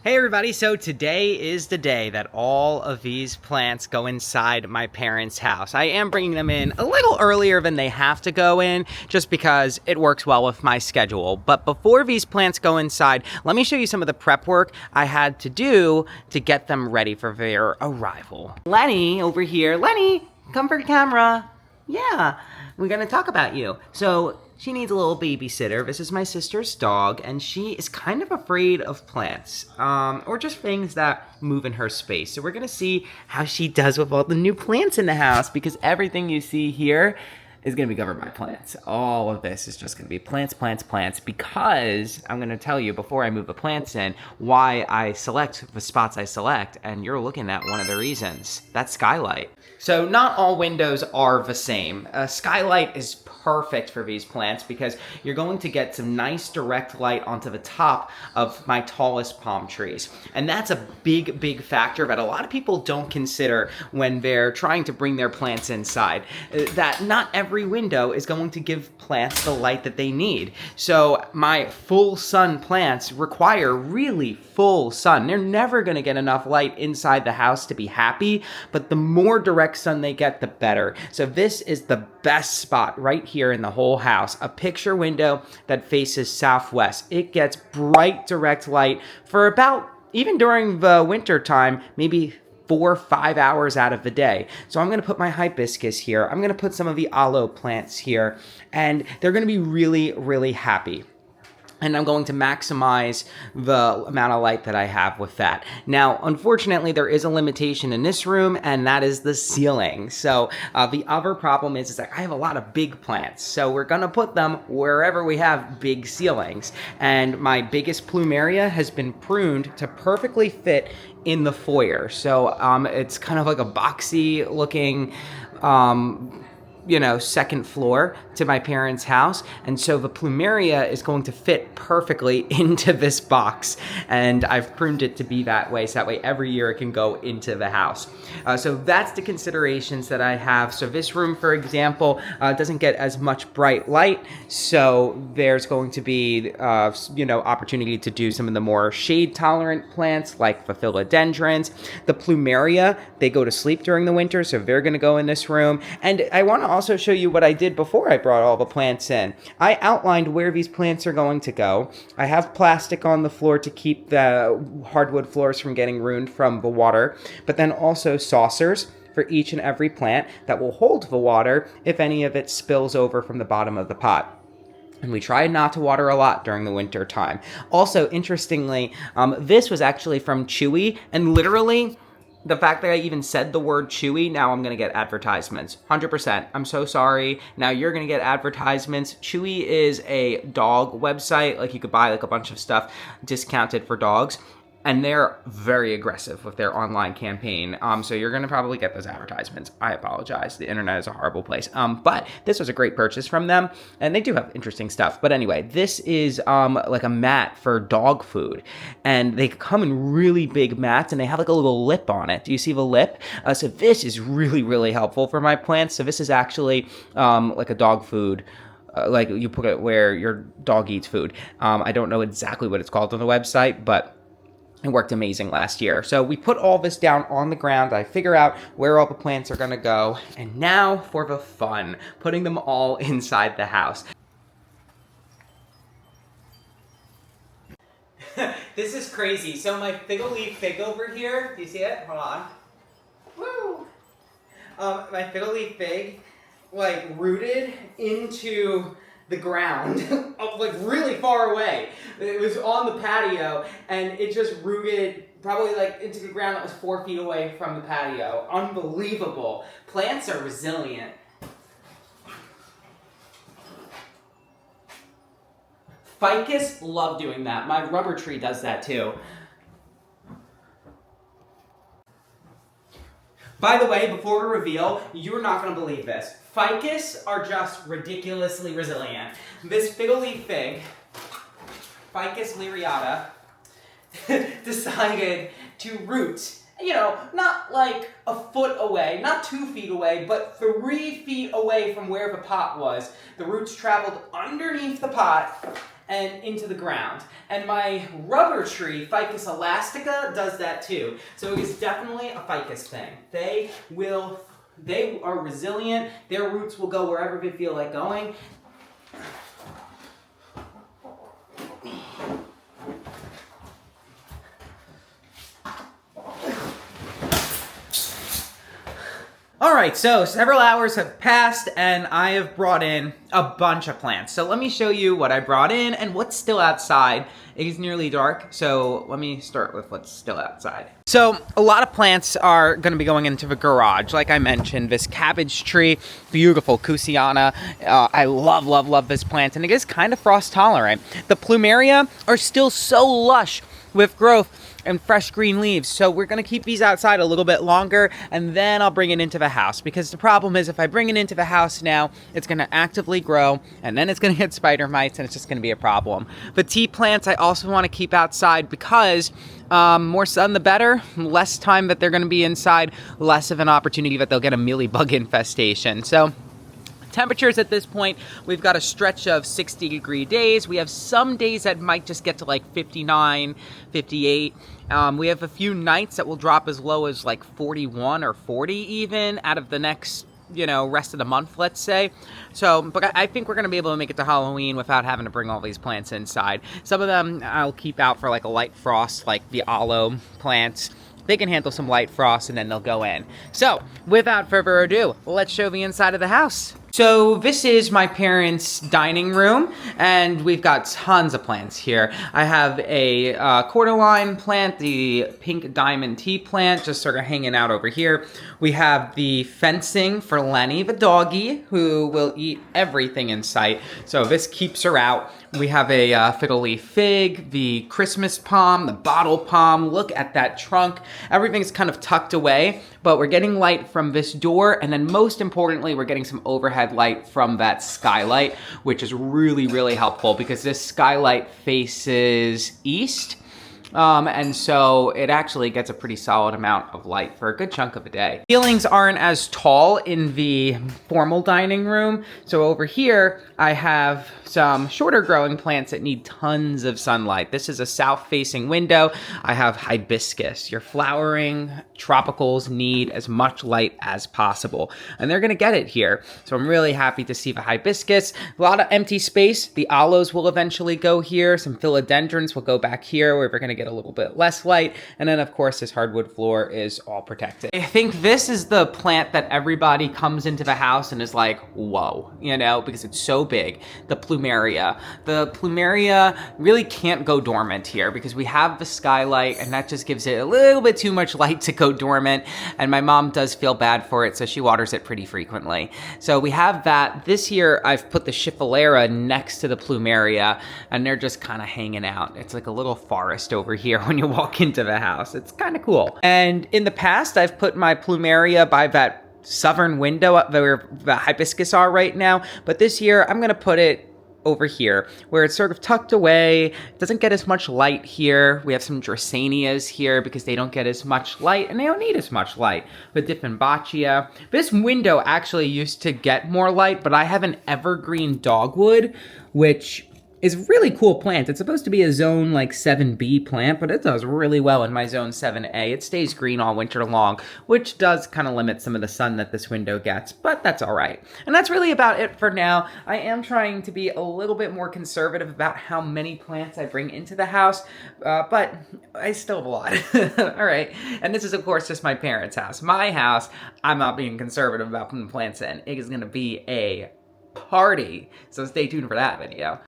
Hey everybody, so today is the day that all of these plants go inside my parents' house. I am bringing them in a little earlier than they have to go in, just because it works well with my schedule. But before these plants go inside, let me show you some of the prep work I had to do to get them ready for their arrival. Lenny over here, Lenny, come for the camera. Yeah, we're gonna talk about you. So she needs a little babysitter. This is my sister's dog, and she is kind of afraid of plants, or just things that move in her space. So we're gonna see how she does with all the new plants in the house, because everything you see here is gonna be covered by plants. All of this is just gonna be plants, plants, plants, because I'm gonna tell you before I move the plants in why I select the spots I select, and you're looking at one of the reasons. That's skylight. So not all windows are the same. Skylight is perfect for these plants because you're going to get some nice direct light onto the top of my tallest palm trees. And that's a big, big factor that a lot of people don't consider when they're trying to bring their plants inside. That not every window is going to give plants the light that they need. So my full sun plants require really full sun. They're never going to get enough light inside the house to be happy, but the more direct sun they get, the better. So this is the best spot right here in the whole house. A picture window that faces southwest. It gets bright direct light for about, even during the winter time, maybe 4 or 5 hours out of the day. So I'm going to put my hibiscus here. I'm going to put some of the aloe plants here, and they're going to be really, really happy. And I'm going to maximize the amount of light that I have with that. Now, unfortunately, there is a limitation in this room, and that is the ceiling. So the other problem is that I have a lot of big plants. So we're gonna put them wherever we have big ceilings. And my biggest plumeria has been pruned to perfectly fit in the foyer. So it's kind of like a boxy looking second floor to my parents' house. And so the plumeria is going to fit perfectly into this box. And I've pruned it to be that way, so that way every year it can go into the house. So that's the considerations that I have. So this room, for example, doesn't get as much bright light. So there's going to be, opportunity to do some of the more shade tolerant plants like the philodendrons. The plumeria, they go to sleep during the winter, so they're going to go in this room. And I want to also show you what I did before I brought all the plants in. I outlined where these plants are going to go. I have plastic on the floor to keep the hardwood floors from getting ruined from the water, but then also saucers for each and every plant that will hold the water if any of it spills over from the bottom of the pot. And we tried not to water a lot during the winter time. Also, interestingly, this was actually from Chewy, and literally, the fact that I even said the word Chewy, now I'm going to get advertisements. 100%. I'm so sorry. Now you're going to get advertisements. Chewy is a dog website. Like, you could buy like a bunch of stuff discounted for dogs. And they're very aggressive with their online campaign. So you're going to probably get those advertisements. I apologize. The internet is a horrible place. But this was a great purchase from them. And they do have interesting stuff. But anyway, this is like a mat for dog food. And they come in really big mats, and they have like a little lip on it. Do you see the lip? So this is really, really helpful for my plants. So this is actually like a dog food. Like you put it where your dog eats food. I don't know exactly what it's called on the website, but it worked amazing last year. So we put all this down on the ground. I figure out where all the plants are gonna go. And now for the fun, putting them all inside the house. This is crazy. So my figgle leaf fig over here, do you see it? Hold on. Woo! My figgle leaf fig, like, rooted into the ground, like really far away. It was on the patio, and it just rooted probably like into the ground that was 4 feet away from the patio. Unbelievable. Plants are resilient. Ficus love doing that. My rubber tree does that too. By the way, before we reveal, you're not going to believe this. Ficus are just ridiculously resilient. This figgle leaf fig, Ficus liriata, decided to root, not like a foot away, not 2 feet away, but 3 feet away from where the pot was. The roots traveled underneath the pot and into the ground. And my rubber tree, Ficus elastica, does that too. So it is definitely a ficus thing. They are resilient. Their roots will go wherever they feel like going. All right, so several hours have passed and I have brought in a bunch of plants. So let me show you what I brought in and what's still outside. It is nearly dark, so let me start with what's still outside. So a lot of plants are gonna be going into the garage. Like I mentioned, this cabbage tree, beautiful Cusiana. I love this plant, and it is kind of frost tolerant. The plumeria are still so lush with growth and fresh green leaves. So we're gonna keep these outside a little bit longer, and then I'll bring it into the house, because the problem is if I bring it into the house now, it's gonna actively grow and then it's gonna get spider mites and it's just gonna be a problem. The tea plants I also wanna keep outside because more sun the better, less time that they're gonna be inside, less of an opportunity that they'll get a mealybug infestation. So temperatures at this point, we've got a stretch of 60-degree days. We have some days that might just get to like 59, 58. We have a few nights that will drop as low as like 41 or 40 even out of the next, rest of the month, let's say. So, but I think we're going to be able to make it to Halloween without having to bring all these plants inside. Some of them I'll keep out for like a light frost, like the aloe plants. They can handle some light frost and then they'll go in. So, without further ado, let's show the inside of the house. So this is my parents' dining room, and we've got tons of plants here. I have a cordyline plant, the pink diamond tea plant, just sort of hanging out over here. We have the fencing for Lenny, the doggie, who will eat everything in sight. So this keeps her out. We have a fiddle leaf fig, the Christmas palm, the bottle palm. Look at that trunk. Everything's kind of tucked away, but we're getting light from this door, and then most importantly, we're getting some overhead light from that skylight, which is really helpful because this skylight faces east. And so it actually gets a pretty solid amount of light for a good chunk of a day. Ceilings aren't as tall in the formal dining room. So over here, I have some shorter growing plants that need tons of sunlight. This is a south-facing window. I have hibiscus. Your flowering tropicals need as much light as possible, and they're gonna get it here. So I'm really happy to see the hibiscus. A lot of empty space. The aloes will eventually go here. Some philodendrons will go back here where we're gonna get a little bit less light. And then of course this hardwood floor is all protected. I think this is the plant that everybody comes into the house and is like, whoa, because it's so big. The plumeria. The plumeria really can't go dormant here because we have the skylight, and that just gives it a little bit too much light to go dormant. And my mom does feel bad for it, so she waters it pretty frequently. So we have that. This year I've put the schiffelera next to the plumeria, and they're just kind of hanging out. It's like a little forest over here when you walk into the house. It's kind of cool. And in the past, I've put my plumeria by that southern window where the hibiscus are right now. But this year, I'm going to put it over here where it's sort of tucked away. It doesn't get as much light here. We have some dracenias here because they don't get as much light, and they don't need as much light. With Diffenbachia. This window actually used to get more light, but I have an evergreen dogwood, which is a really cool plant. It's supposed to be a zone like 7B plant, but it does really well in my zone 7A. It stays green all winter long, which does kind of limit some of the sun that this window gets, but that's all right. And that's really about it for now. I am trying to be a little bit more conservative about how many plants I bring into the house, but I still have a lot. All right, and this is of course just my parents' house. My house, I'm not being conservative about putting plants in. It is gonna be a party, so stay tuned for that video.